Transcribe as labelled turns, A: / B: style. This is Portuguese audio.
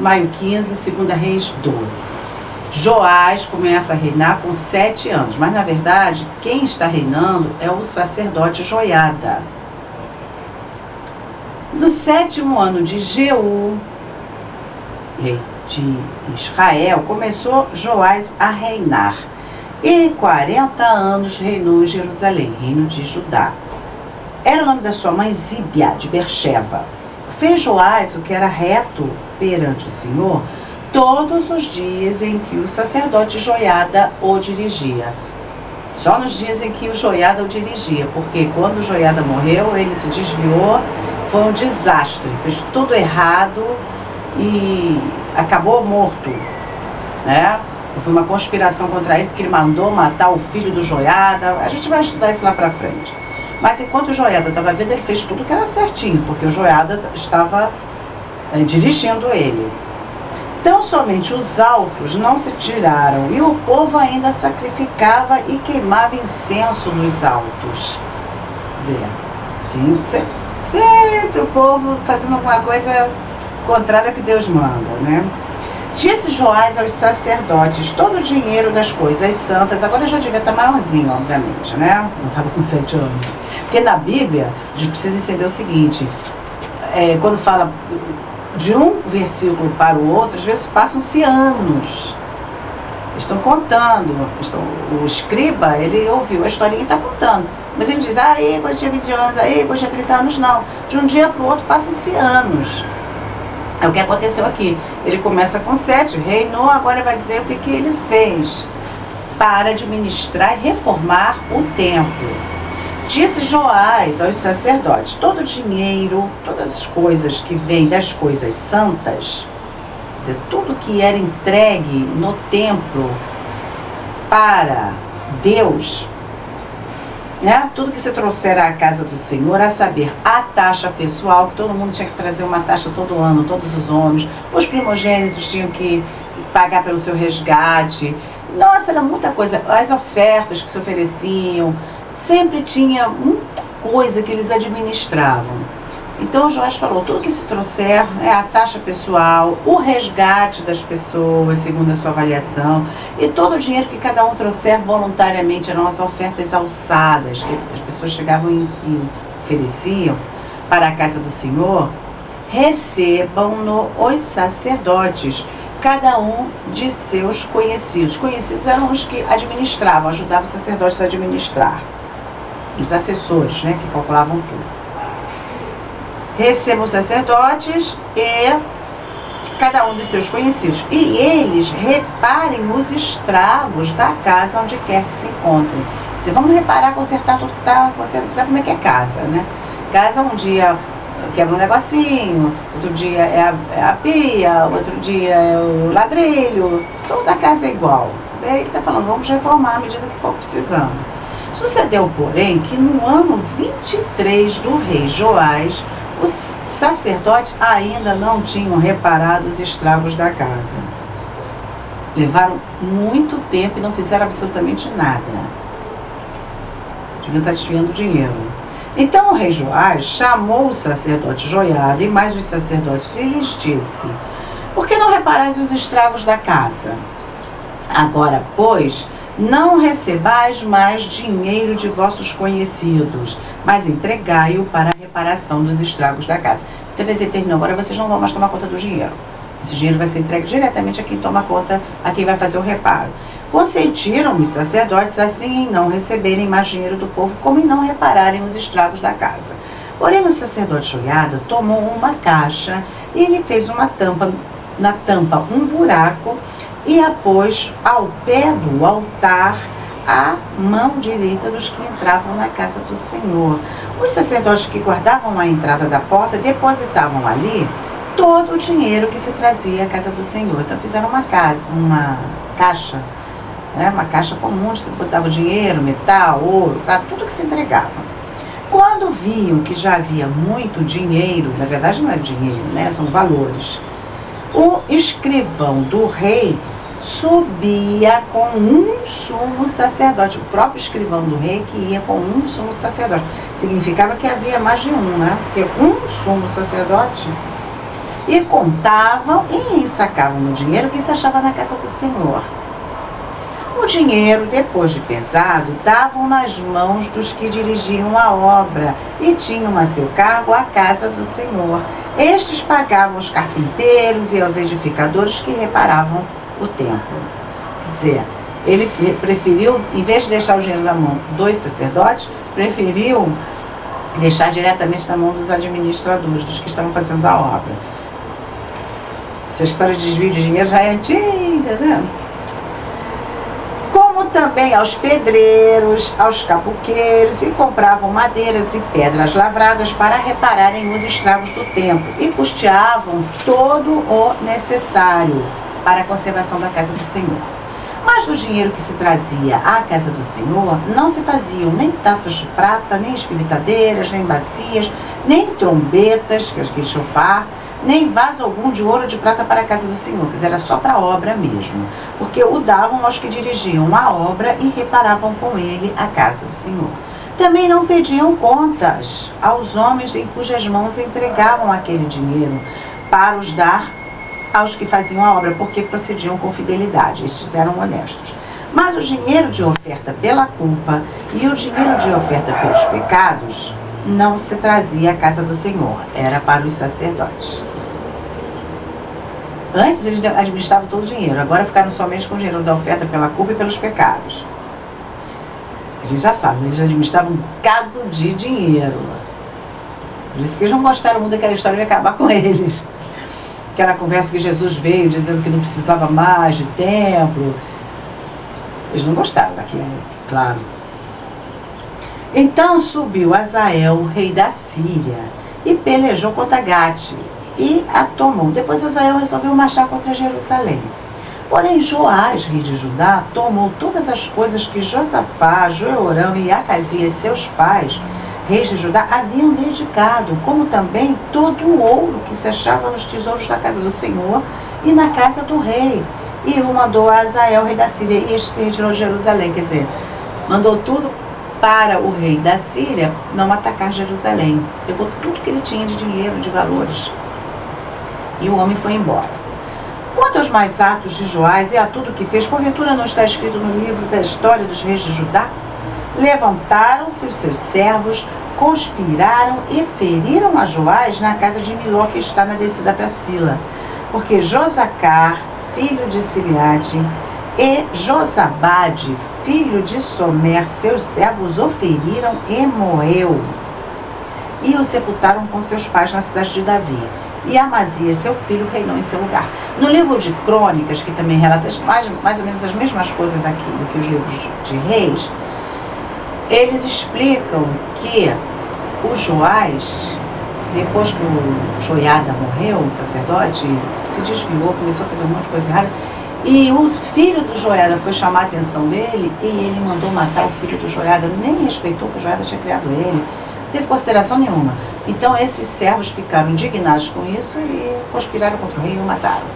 A: maio 15, 2 Reis 12. Joás começa a reinar com 7 anos, mas na verdade quem está reinando é o sacerdote Joiada. No 7º ano de Jeú, rei de Israel, começou Joás a reinar. E 40 anos reinou em Jerusalém, reino de Judá. Era o nome da sua mãe Zíbia, de Berseba. Fez Joás o que era reto perante o Senhor todos os dias em que o sacerdote Joiada o dirigia. Só nos dias em que o Joiada o dirigia, porque quando o Joiada morreu, ele se desviou, foi um desastre, fez tudo errado e acabou morto, né? Foi uma conspiração contra ele, porque ele mandou matar o filho do Joiada. A gente vai estudar isso lá pra frente. Mas enquanto o Joiada estava vendo, ele fez tudo que era certinho, porque o Joiada estava dirigindo ele. Então somente os altos não se tiraram, e o povo ainda sacrificava e queimava incenso nos altos. Quer dizer, tinha sempre o povo fazendo alguma coisa contrária que Deus manda, né? Disse Joás aos sacerdotes todo o dinheiro das coisas santas. Agora já devia estar maiorzinho, obviamente, né? Não estava com 7 anos. Porque na Bíblia, a gente precisa entender o seguinte, quando fala de um versículo para o outro, às vezes passam-se anos. Estão contando. O escriba, ele ouviu a historinha e está contando. Mas ele diz, aí, quando tinha 20 anos, aí, quando tinha 30 anos, não. De um dia para o outro passam-se anos. É o que aconteceu aqui. Ele começa com 7, reinou, agora vai dizer o que ele fez para administrar e reformar o templo. Disse Joás aos sacerdotes, todo o dinheiro, todas as coisas que vêm das coisas santas, quer dizer, tudo que era entregue no templo para Deus, né? Tudo que se trouxer à casa do Senhor, a saber, a taxa pessoal, que todo mundo tinha que trazer uma taxa todo ano, todos os homens, os primogênitos tinham que pagar pelo seu resgate. Nossa, era muita coisa. As ofertas que se ofereciam, sempre tinha muita coisa que eles administravam. Então Joás falou, tudo que se trouxer é a taxa pessoal, o resgate das pessoas, segundo a sua avaliação, e todo o dinheiro que cada um trouxer voluntariamente, eram as ofertas alçadas, que as pessoas chegavam e ofereciam para a casa do Senhor, recebam-no os sacerdotes, cada um de seus conhecidos. Conhecidos eram os que administravam, ajudavam os sacerdotes a administrar. Os assessores, né, que calculavam tudo. Recebam os sacerdotes e cada um dos seus conhecidos. E eles reparem os estragos da casa onde quer que se encontrem. Vocês vão reparar, consertar tudo que está acontecendo. Sabe como é que é casa, né? Casa um dia quebra um negocinho, outro dia é a pia, outro dia é o ladrilho. Toda a casa é igual. Aí ele está falando, vamos reformar à medida que for precisando. Sucedeu, porém, que no ano 23 do rei Joás, os sacerdotes ainda não tinham reparado os estragos da casa. Levaram muito tempo e não fizeram absolutamente nada. Deviam estar desviando dinheiro. Então o rei Joás chamou o sacerdote Joiada e mais os sacerdotes e lhes disse, por que não reparais os estragos da casa? Agora, pois, não recebais mais dinheiro de vossos conhecidos, mas entregai-o para a reparação dos estragos da casa. Então ele determinou, agora vocês não vão mais tomar conta do dinheiro. Esse dinheiro vai ser entregue diretamente a quem toma conta, a quem vai fazer o reparo. Consentiram os sacerdotes assim em não receberem mais dinheiro do povo, como em não repararem os estragos da casa. Porém o sacerdote Joiada tomou uma caixa e ele fez uma tampa, na tampa um buraco, e a pôs ao pé do altar à mão direita dos que entravam na casa do Senhor. Os sacerdotes que guardavam a entrada da porta depositavam ali todo o dinheiro que se trazia à casa do Senhor. Então fizeram uma caixa, né, uma caixa comum, onde se botava dinheiro, metal, ouro, para tudo que se entregava. Quando viam que já havia muito dinheiro, na verdade não é dinheiro, né, são valores, o escrivão do rei subia com um sumo sacerdote, o próprio escrivão do rei que ia com um sumo sacerdote. Significava que havia mais de um, né? Porque um sumo sacerdote. e contavam e ensacavam o dinheiro que se achava na casa do Senhor. O dinheiro, depois de pesado, davam nas mãos dos que dirigiam a obra e tinham a seu cargo a casa do Senhor. Estes pagavam os carpinteiros e aos edificadores que reparavam o templo. Quer dizer, ele preferiu, em vez de deixar o dinheiro na mão dos sacerdotes, preferiu deixar diretamente na mão dos administradores, dos que estavam fazendo a obra. Essa história de desvio de dinheiro já é antiga, né? Como também aos pedreiros, aos capuqueiros, e compravam madeiras e pedras lavradas para repararem os estragos do templo, e custeavam todo o necessário para a conservação da casa do Senhor. Mas do dinheiro que se trazia à casa do Senhor, não se faziam nem taças de prata, nem espivitadeiras, nem bacias, nem trombetas, que é aquele chofar, nem vaso algum de ouro ou de prata para a casa do Senhor, quer dizer, era só para a obra mesmo, porque o davam aos que dirigiam a obra e reparavam com ele a casa do Senhor. Também não pediam contas aos homens em cujas mãos entregavam aquele dinheiro para os dar aos que faziam a obra, porque procediam com fidelidade, estes eram honestos. Mas o dinheiro de oferta pela culpa e o dinheiro de oferta pelos pecados não se trazia à casa do Senhor, era para os sacerdotes. Antes eles administravam todo o dinheiro, agora ficaram somente com o dinheiro da oferta pela culpa e pelos pecados. A gente já sabe, eles administravam um bocado de dinheiro. Por isso que eles não gostaram muito daquela história de acabar com eles. Aquela conversa que Jesus veio dizendo que não precisava mais de templo. Eles não gostaram daquilo, claro. Então subiu Azael, rei da Síria, e pelejou contra Gate, e a tomou. Depois Azael resolveu marchar contra Jerusalém. Porém Joás, rei de Judá, tomou todas as coisas que Josafá, Joeorão e Acasias, seus pais, reis de Judá, haviam dedicado, como também todo o ouro que se achava nos tesouros da casa do Senhor e na casa do rei. E o mandou a Azael, rei da Síria, e este se retirou de Jerusalém. Quer dizer, mandou tudo para o rei da Síria não atacar Jerusalém. Pegou tudo que ele tinha de dinheiro, de valores. E o homem foi embora. Quanto aos mais atos de Joás e a tudo que fez, porventura não está escrito no livro da história dos reis de Judá? Levantaram-se os seus servos, conspiraram e feriram a Joás na casa de Miló, que está na descida para Sila. Porque Josacar, filho de Simeate, e Josabade, filho de Somer, seus servos, o feriram e morreu. E o sepultaram com seus pais na cidade de Davi. E Amazias, seu filho, reinou em seu lugar. No livro de Crônicas, que também relata mais ou menos as mesmas coisas aqui do que os livros de Reis, eles explicam que o Joás, depois que o Joiada morreu, o sacerdote, se desviou, começou a fazer um monte de coisa errada, e o filho do Joiada foi chamar a atenção dele, e ele mandou matar o filho do Joiada, nem respeitou que o Joiada tinha criado ele, não teve consideração nenhuma. Então esses servos ficaram indignados com isso e conspiraram contra o rei e o mataram.